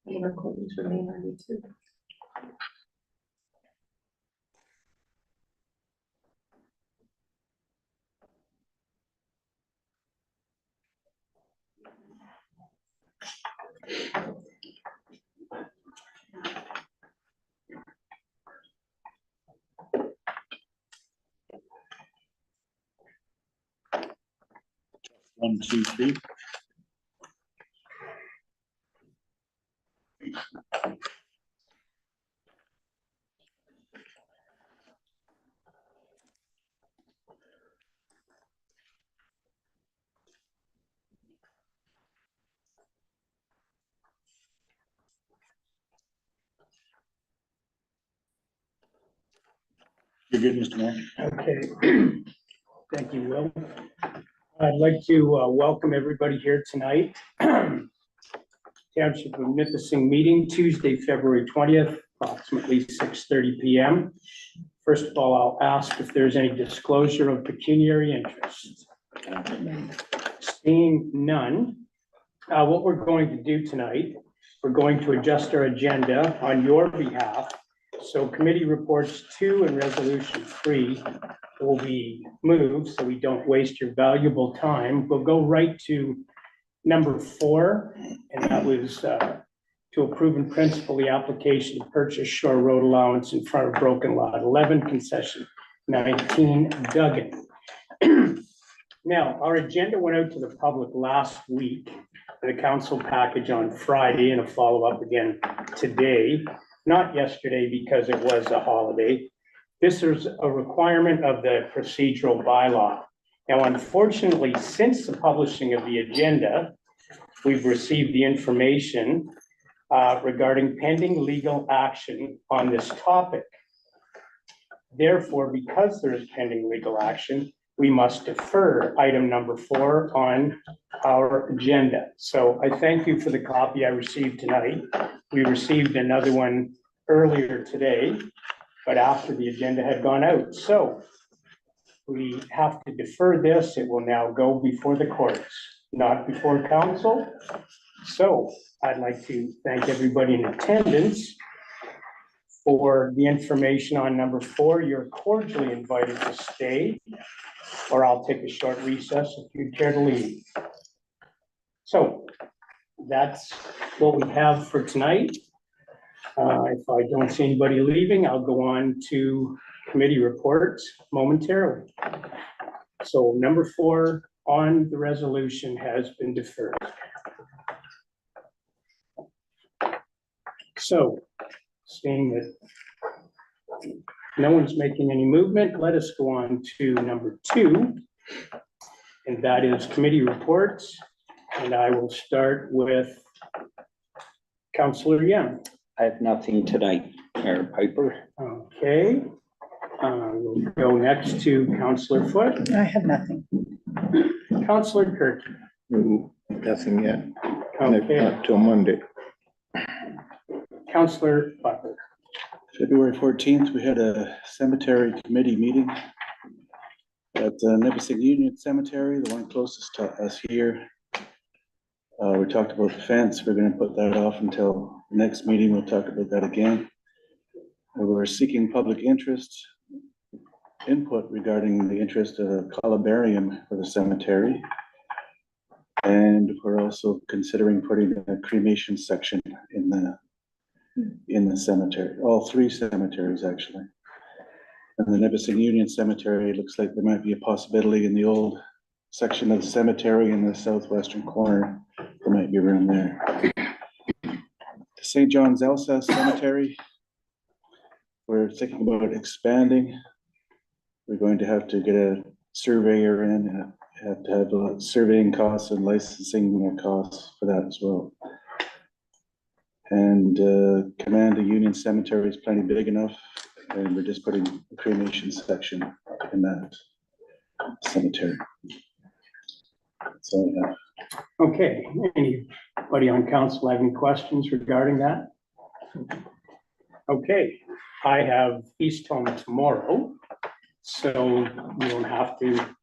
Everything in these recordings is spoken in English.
Any recordings remain on YouTube. One, two, three. You're good, Mr. Mayor. Okay, thank you, Will. I'd like to welcome everybody here tonight. Township of Nipissing meeting, Tuesday, February 20th, approximately 6:30 p.m. First of all, I'll ask if there's any disclosure of pecuniary interest. Seeing none, what we're going to do tonight, we're going to adjust our agenda on your behalf. So committee reports 2 and resolution 3 will be moved so we don't waste your valuable time. We'll go right to number 4, and that was to approve in principle the application to purchase shore road allowance in front of Broken Lot 11, concession 19 Duggan. Now, our agenda went out to the public last week, the council package on Friday, and a follow-up again today. Not yesterday because it was a holiday. This is a requirement of the procedural bylaw. Now, unfortunately, since the publishing of the agenda, we've received the information regarding pending legal action on this topic. Therefore, because there is pending legal action, we must defer item number 4 on our agenda. So I thank you for the copy I received tonight. We received another one earlier today, but after the agenda had gone out. So we have to defer this. It will now go before the courts, not before council. So I'd like to thank everybody in attendance for the information on number 4. You're cordially invited to stay, or I'll take a short recess if you care to leave. So that's what we have for tonight. If I don't see anybody leaving, I'll go on to committee reports momentarily. So number 4 on the resolution has been deferred. So seeing that no one's making any movement, let us go on to number 2, and that is committee reports. And I will start with Councillor Young. I have nothing tonight, Mayor Piper. Okay. We'll go next to Councillor Foote. I have nothing. Councillor Kirk. Nothing yet. Okay. Not till Monday. Councillor Butler. February 14th, we had a cemetery committee meeting at the Nipissing Union Cemetery, the one closest to us here. We talked about the fence. We're going to put that off until the next meeting. We'll talk about that again. We're seeking public interest input regarding the interest of a columbarium for the cemetery. And we're also considering putting a cremation section in the cemetery, all 3 cemeteries actually. And the Nipissing Union Cemetery, looks like there might be a possibility in the old section of the cemetery in the southwestern corner. There might be room there. The St. John's Alsace Cemetery, we're thinking about expanding. We're going to have to get a surveyor in, have to have surveying costs and licensing costs for that as well. And Commander Union Cemetery is plenty big enough, and we're just putting a cremation section in that cemetery. That's all I have. Okay, anybody on council have any questions regarding that? Okay, I have East Home tomorrow, so you don't have to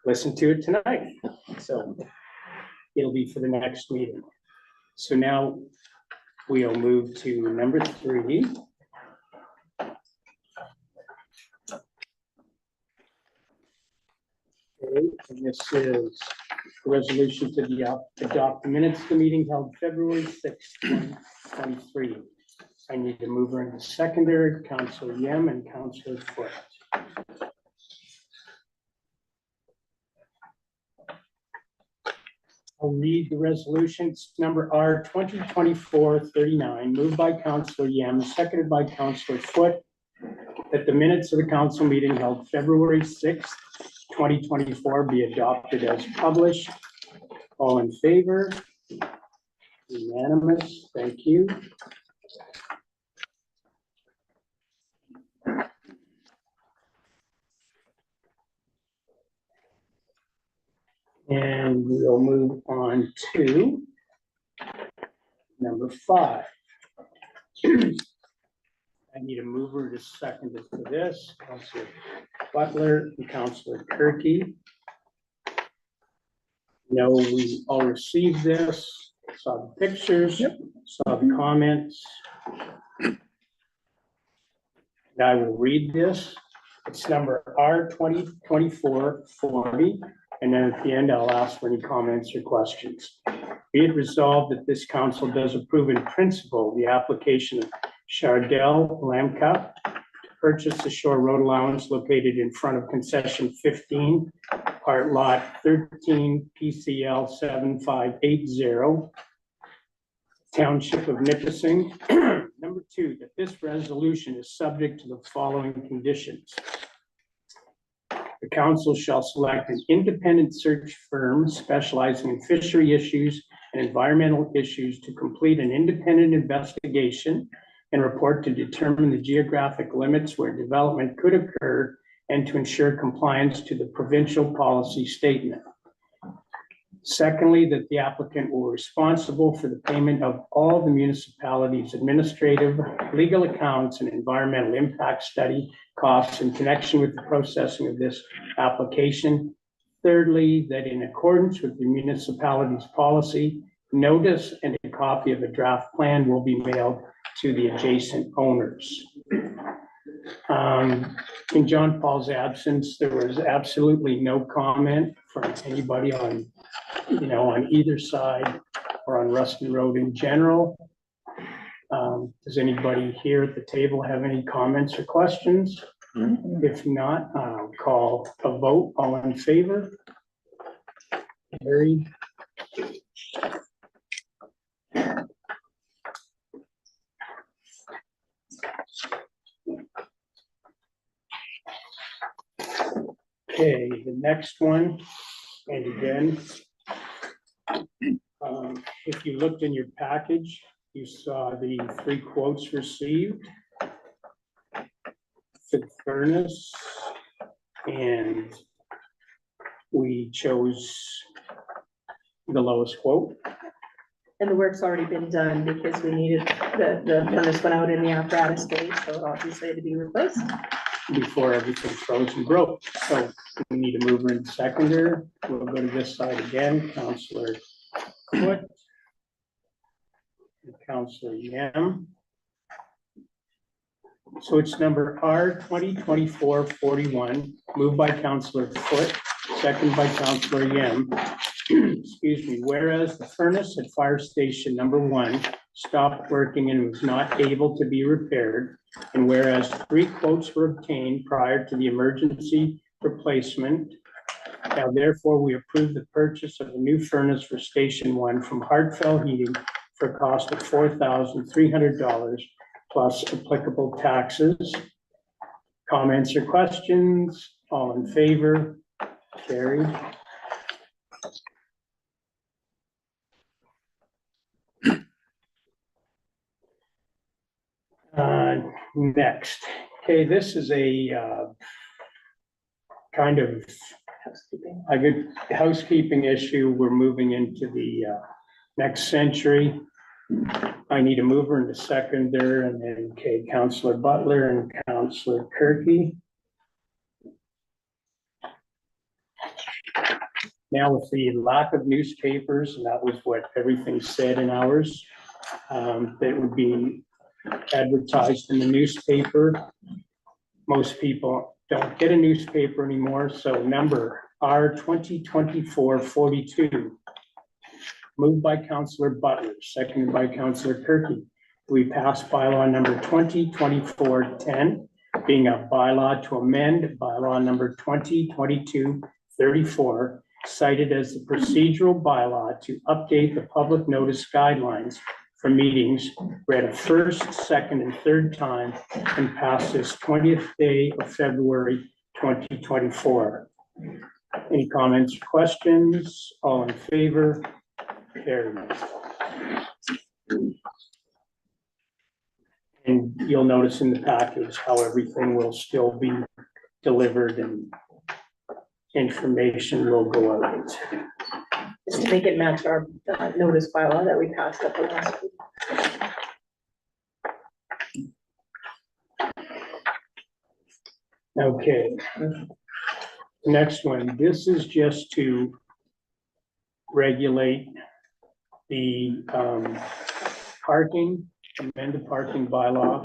listen to it tonight. So it'll be for the next meeting. So now we'll move to number 3. Okay, and this is a resolution to adopt the minutes of the meeting held February 6th, 2023. I need a mover and a seconder, Councillor Yem and Councillor Foot. I'll read the resolution. It's number R 2024-39, moved by Councillor Yem, seconded by Councillor Foot, that the minutes of the council meeting held February 6th, 2024 be adopted as published. All in favor? Unanimous. Thank you. And we'll move on to number 5. I need a mover to second it for this. Councillor Butler and Councillor Kirky. No, we all received this, saw the pictures, saw the comments. And I will read this. It's number R 2024-40. And then at the end, I'll ask for any comments or questions. Be it resolved that this council does approve in principle the application of Chardell Lamcup to purchase the shore road allowance located in front of concession 15, part lot 13, PCL 7580, Township of Nipissing. Number 2, that this resolution is subject to the following conditions. The council shall select an independent search firm specializing in fishery issues and environmental issues to complete an independent investigation and report to determine the geographic limits where development could occur and to ensure compliance to the provincial policy statement. Secondly, that the applicant will be responsible for the payment of all the municipality's administrative, legal accounts, and environmental impact study costs in connection with the processing of this application. Thirdly, that in accordance with the municipality's policy, notice and a copy of a draft plan will be mailed to the adjacent owners. In John Paul's absence, there was absolutely no comment from anybody on, on either side or on Ruskin Road in general. Does anybody here at the table have any comments or questions? If not, I'll call a vote. All in favor? Carried. Okay, the next one, and again, if you looked in your package, you saw the 3 quotes received for the furnace, and we chose the lowest quote. And the work's already been done because we needed, the furnace went out in the apparatus stage, so it obviously had to be replaced. Before everything froze and broke. So we need a mover and seconder. We'll go to this side again, Councillor Foot. And Councillor Yam. So it's number R 2024-41, moved by Councillor Foot, second by Councillor Yam. Excuse me, whereas the furnace at fire station number 1 stopped working and was not able to be repaired, and whereas 3 quotes were obtained prior to the emergency replacement, now therefore we approve the purchase of a new furnace for Station 1 from Hartfell Heating for a cost of $4,300 plus applicable taxes. Comments or questions? All in favor? Carried. Next, okay, this is a kind of a good housekeeping issue. We're moving into the next century. I need a mover and a seconder, and then Councillor Butler and Councillor Kirky. Now with the lack of newspapers, and that was what everything said in ours, that would be advertised in the newspaper. Most people don't get a newspaper anymore, so number R 2024-42, moved by Councillor Butler, seconded by Councillor Kirky. We passed bylaw number 2024-10, being a bylaw to amend bylaw number 2022-34, cited as the procedural bylaw to update the public notice guidelines for meetings, read a first, second, and third time, and passed this 20th day of February 2024. Any comments or questions? All in favor? Carried. And you'll notice in the package how everything will still be delivered and information will go out. Just to make it match our notice bylaw that we passed up last week. Okay. Next one, this is just to regulate the parking, amend the parking bylaw.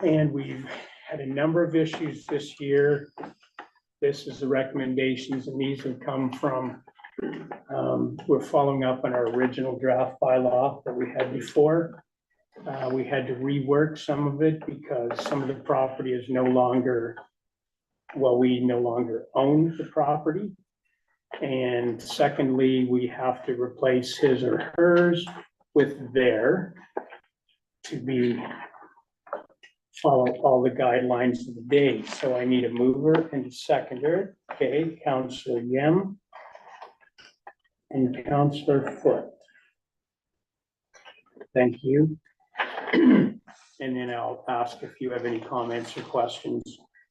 And we've had a number of issues this year. This is the recommendations, and these have come from, we're following up on our original draft bylaw that we had before. We had to rework some of it because some of the property is no longer, well, we no longer own the property. And secondly, we have to replace his or hers with their to be follow all the guidelines of the day. So I need a mover and a seconder. Okay, Councillor Yem and Councillor Foot. Thank you. And then I'll ask if you have any comments or questions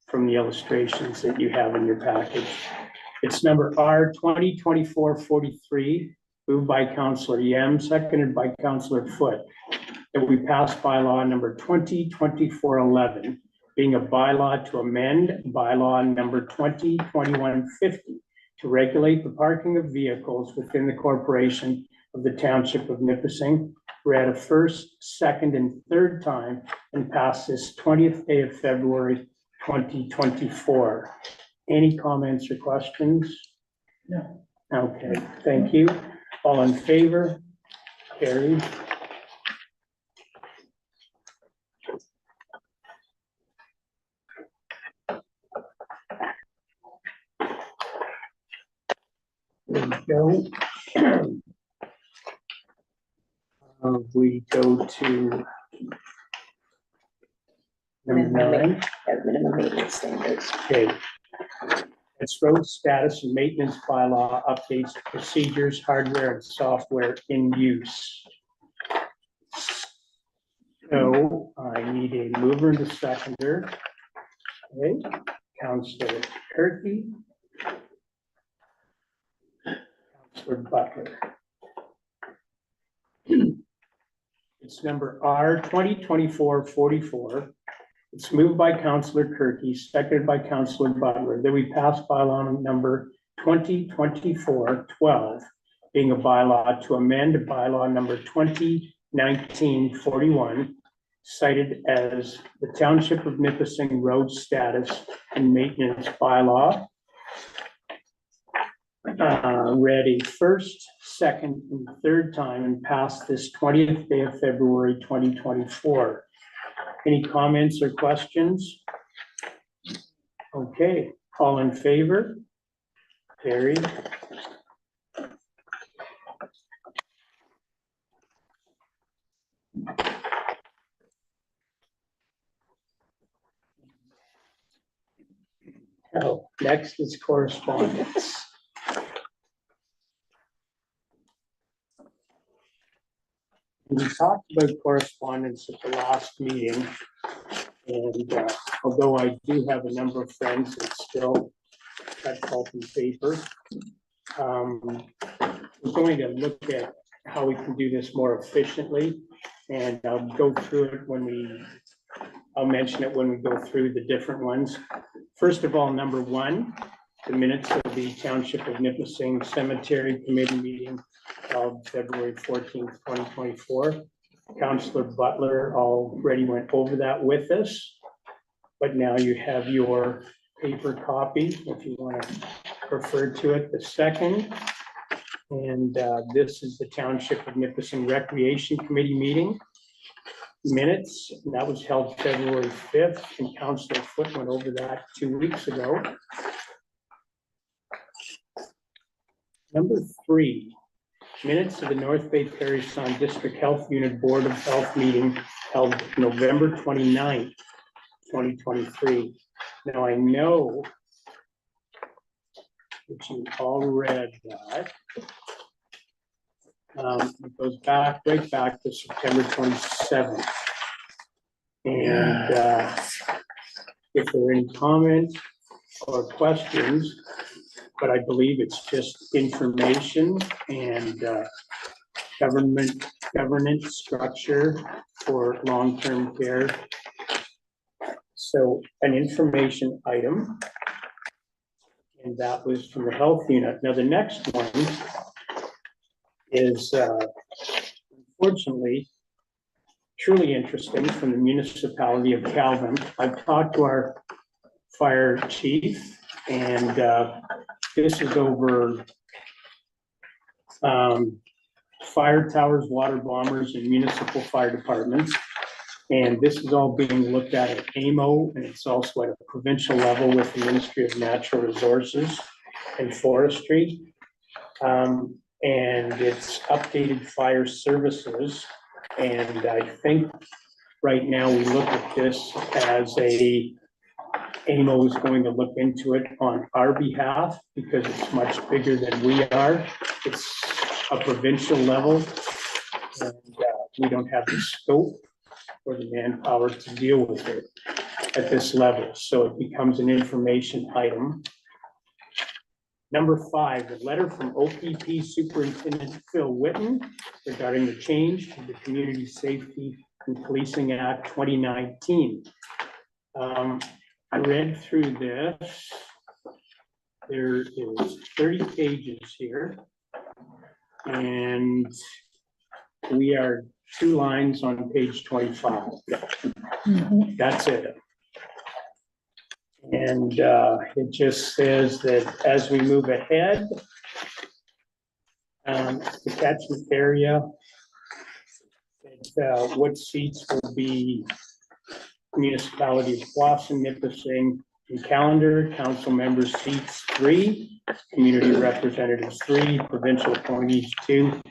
from the illustrations that you have in your package. It's number R 2024-43, moved by Councillor Yem, seconded by Councillor Foot, that we pass bylaw number 2024-11, being a bylaw to amend bylaw number 2021-50 to regulate the parking of vehicles within the corporation of the Township of Nipissing, read a first, second, and third time, and pass this 20th day of February 2024. Any comments or questions? No. Okay, thank you. All in favor? Carried. There we go. We go to number 9. Minimum maintenance standards. Okay. It's road status and maintenance bylaw updates, procedures, hardware, and software in use. So I need a mover and a seconder. Okay, Councillor Kirky. Councillor Butler. It's number R 2024-44. It's moved by Councillor Kirky, seconded by Councillor Butler, that we pass bylaw number 2024-12, being a bylaw to amend bylaw number 2019-41, cited as the Township of Nipissing Road Status and Maintenance Bylaw. Read a first, second, and third time and passed this 20th day of February 2024. Any comments or questions? Okay, all in favor? Carried. Oh, next is correspondence. We talked about correspondence at the last meeting, and although I do have a number of friends that still cut pulp and paper, we're going to look at how we can do this more efficiently, and I'll go through it I'll mention it when we go through the different ones. First of all, number 1 the minutes of the Township of Nipissing Cemetery Committee meeting held February 14th, 2024. Councillor Butler already went over that with us, but now you have your paper copy if you want to refer to it the second. And this is the Township of Nipissing Recreation Committee meeting minutes. And that was held February 5th, and Councillor Foote went over that 2 weeks ago. Number 3, minutes of the North Bay Parish Sun District Health Unit Board of Health meeting held November 29th, 2023. Now I know that you all read that. It goes back, right back to September 27th. And if there are any comments or questions, but I believe it's just information and governance structure for long-term care. So an information item, and that was from the health unit. Now the next one is unfortunately truly interesting, from the municipality of Calvin. I've talked to our fire chief, and this is over fire towers, water bombers, and municipal fire departments. And this is all being looked at AMO, and it's also at a provincial level with the Ministry of Natural Resources and Forestry. And it's updated fire services. And I think right now we look at this as AMO is going to look into it on our behalf because it's much bigger than we are. It's a provincial level, and we don't have the scope or the manpower to deal with it at this level. So it becomes an information item. Number 5, the letter from OPP Superintendent Phil Whitten regarding the change to the Community Safety and Policing Act 2019. I read through this. There is 30 pages here, and we are 2 lines on page 25. That's it. And it just says that as we move ahead, the catchment area, what seats will be municipality of Boston, Nipissing, and Calendar, council members seats 3, community representatives 3, provincial appointees 2.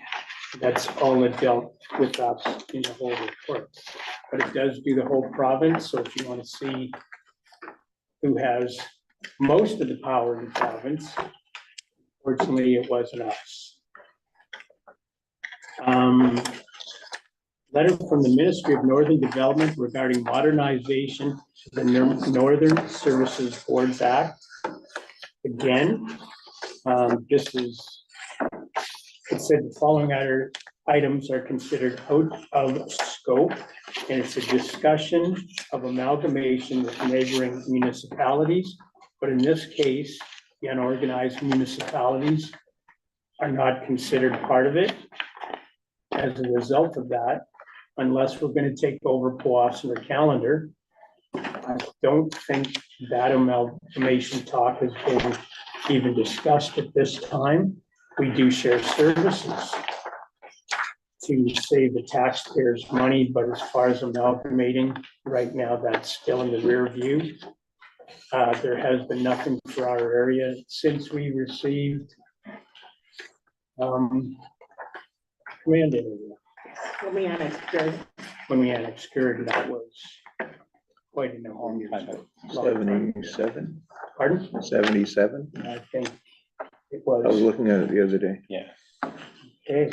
That's all it dealt with us in the whole report. But it does do the whole province, so if you want to see who has most of the power in the province, fortunately it wasn't us. Letter from the Ministry of Northern Development regarding modernization of the Northern Services Boards Act. Again, this is, it said the following other items are considered out of scope, and it's a discussion of amalgamation with neighboring municipalities. But in this case, the unorganized municipalities are not considered part of it. As a result of that, unless we're going to take over Powassan or Calendar, I don't think that amalgamation talk has been even discussed at this time. We do share services to save the taxpayers money, but as far as amalgamating, right now, that's still in the rear view. There has been nothing for our area since we received command area. When we annexed Gerd, that was quite a number of years ago. 77, Pardon? 77. I think it I was was. looking at it the other day. Yeah. Okay.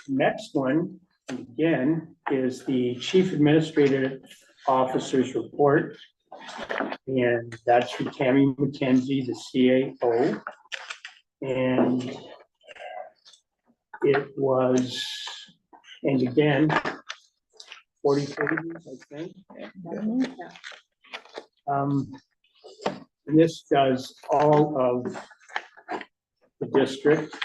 Next one, again, is the Chief Administrative Officer's report. And that's from Tammy McKenzie, the CAO. And it was, and again, 40 pages, I think. And this does all of the district.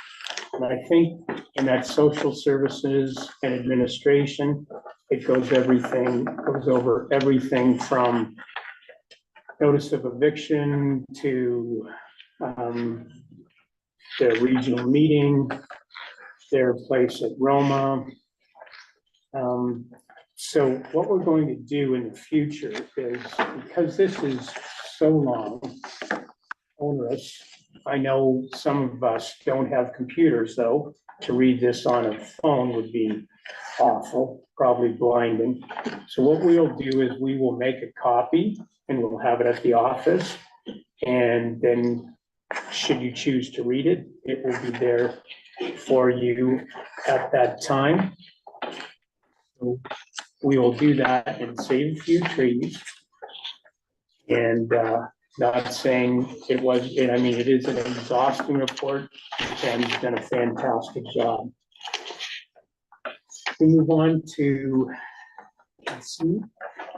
And I think in that social services and administration, it goes over everything from notice of eviction to their regional meeting, their place at Roma. So what we're going to do in the future is, because this is so long, onerous, I know some of us don't have computers though, to read this on a phone would be awful, probably blinding. So what we'll do is we will make a copy and we'll have it at the office. And then should you choose to read it, it will be there for you at that time. So we will do that and save a few trees. And not saying it was, I mean, it is an exhausting report, and he's done a fantastic job. We move on to, let's see,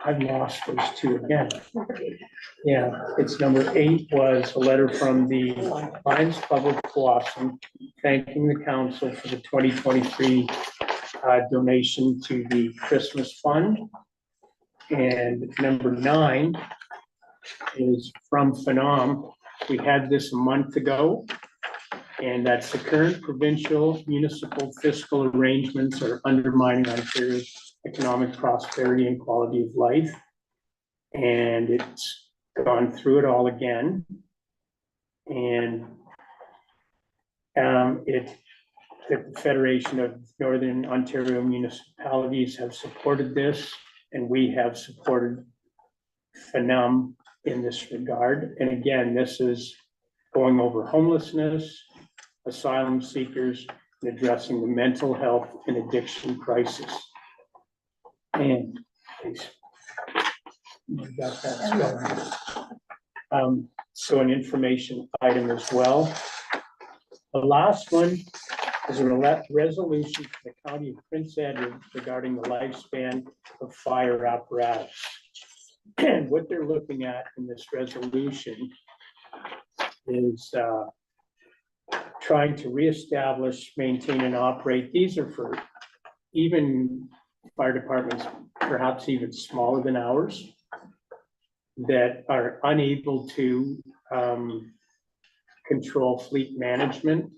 I've lost those two again. Yeah, it's number 8 was a letter from the Lions Public Blossom thanking the council for the 2023 donation to the Christmas fund. And number 9 is from Phenom. We had this a month ago, and that's the current provincial municipal fiscal arrangements are undermining Ontario's economic prosperity and quality of life. And it's gone through it all again. And the Federation of Northern Ontario Municipalities have supported this, and we have supported Phenom in this regard. And again, this is going over homelessness, asylum seekers, and addressing the mental health and addiction crisis. And got that spelling. So an information item as well. The last one is a resolution for the County of Prince Edward regarding the lifespan of fire apparatus. And what they're looking at in this resolution is trying to reestablish, maintain, and operate. These are for even fire departments, perhaps even smaller than ours, that are unable to control fleet management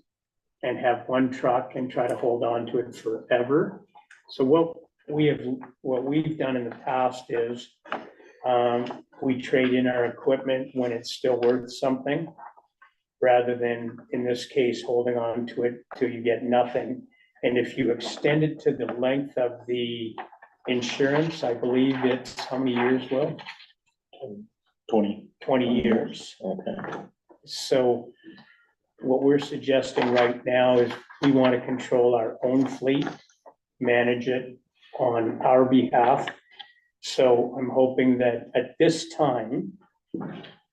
and have one truck and try to hold on to it forever. So what we've done in the past is we trade in our equipment when it's still worth something, rather than, in this case, holding on to it till you get nothing. And if you extend it to the length of the insurance, I believe it's how many years, Will? 20 years. Okay. So what we're suggesting right now is we want to control our own fleet, manage it on our behalf. So I'm hoping that at this time,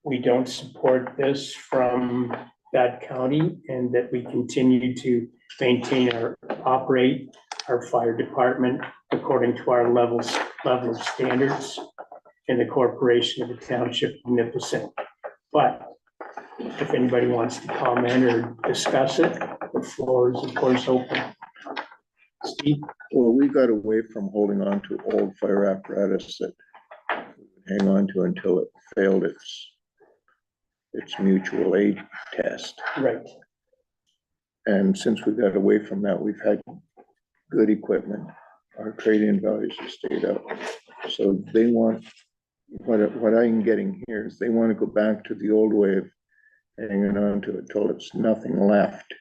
we don't support this from that county, and that we continue to maintain or operate our fire department according to our level of standards in the corporation of the Township of Nipissing. But if anybody wants to comment or discuss it, the floor is of course open. Steve? Well, we got away from holding on to old fire apparatus that we would hang on to until it failed its mutual aid test. Right. And since we got away from that, we've had good equipment. Our trade-in values have stayed up. So they want, what I'm getting here is they want to go back to the old way of hanging on to it till it's nothing left.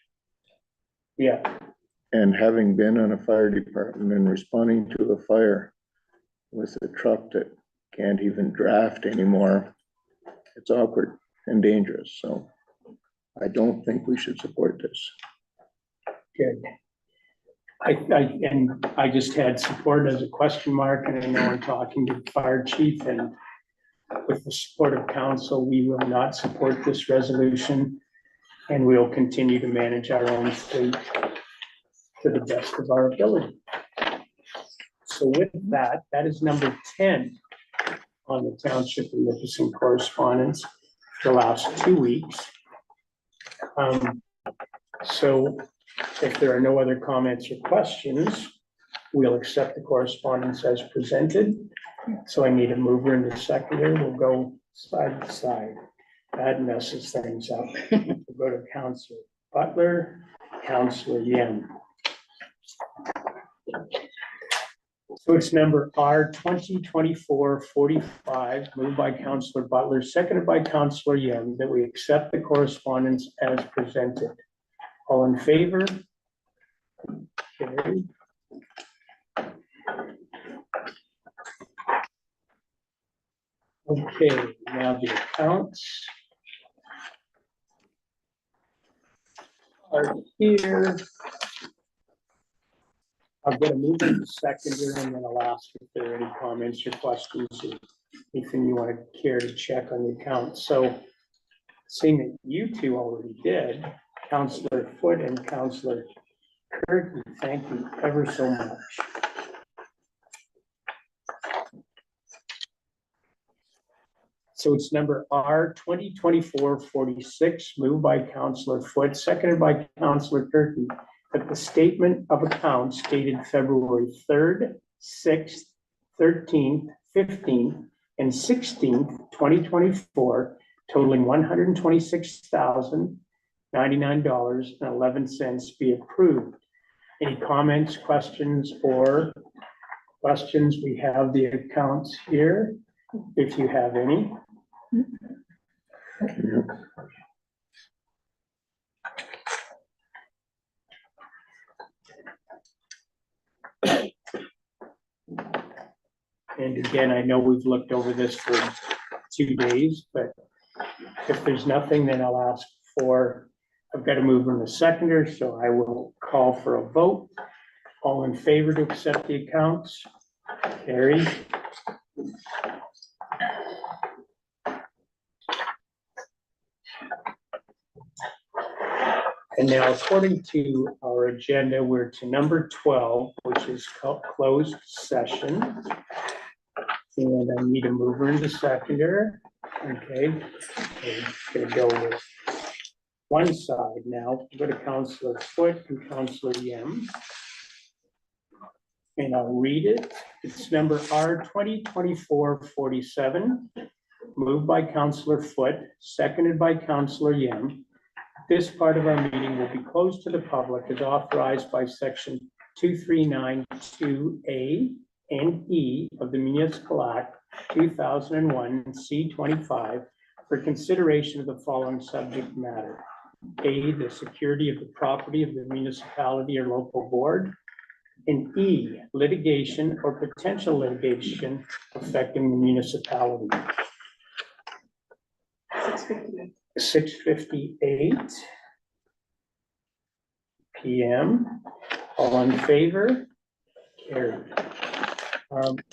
Yeah. And having been on a fire department and responding to a fire with a truck that can't even draft anymore, it's awkward and dangerous. So I don't think we should support this. Good. I just had support as a question mark, and I know I'm talking to the fire chief, and with the support of council, we will not support this resolution, and we'll continue to manage our own fleet to the best of our ability. So with that, that is number 10 on the Township of Nipissing correspondence. the last 2 weeks. So if there are no other comments or questions, we'll accept the correspondence as presented. So I need a mover and a seconder. We'll go side by side. That messes things up. We'll go to Councillor Butler, Councillor Yem. So it's number R 2024-45, moved by Councillor Butler, seconded by Councillor Yem, that we accept the correspondence as presented. All in favor? Carried. Okay, now the accounts are here. I'll get a mover and a seconder, and then I'll ask if there are any comments or questions, or anything you want to care to check on the account. So seeing that you two already did, Councillor Foote and Councillor Kirky, thank you ever so much. So it's number R 2024-46, moved by Councillor Foote, seconded by Councillor Kirky, that the statement of accounts dated February 3rd, 6th, 13th, 15th, and 16th, 2024, totaling $126,099.11 be approved. Any comments, questions, or questions? We have the accounts here, if you have any. And again, I know we've looked over this for 2 days, but if there's nothing, then I'll ask for, I've got a mover and a seconder, so I will call for a vote. All in favor to accept the accounts? Carried. And now, according to our agenda, we're to number 12, which is closed session. And I need a mover and a seconder. Okay, we're gonna go with one side now. Go to Councillor Foote and Councillor Yem. And I'll read it. It's number R 2024-47, moved by Councillor Foote, seconded by Councillor Yem. This part of our meeting will be closed to the public as authorized by section 2392A and E of the Municipal Act 2001 C25 for consideration of the following subject matter. A, the security of the property of the municipality or local board. And E, litigation or potential litigation affecting the municipality. 6:58 PM. All in favor? Carried.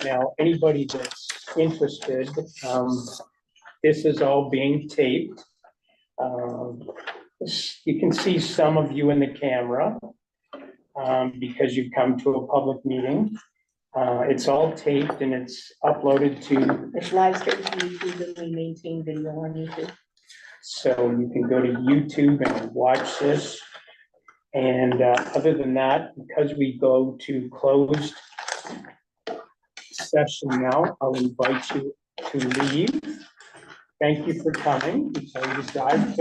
Now, anybody that's interested, this is all being taped. You can see some of you in the camera because you've come to a public meeting. It's all taped and it's uploaded to. It's live streamed to YouTube and we maintain video on YouTube. So you can go to YouTube and watch this. And other than that, because we go to closed session now, I'll invite you to leave. Thank you for coming. So you drive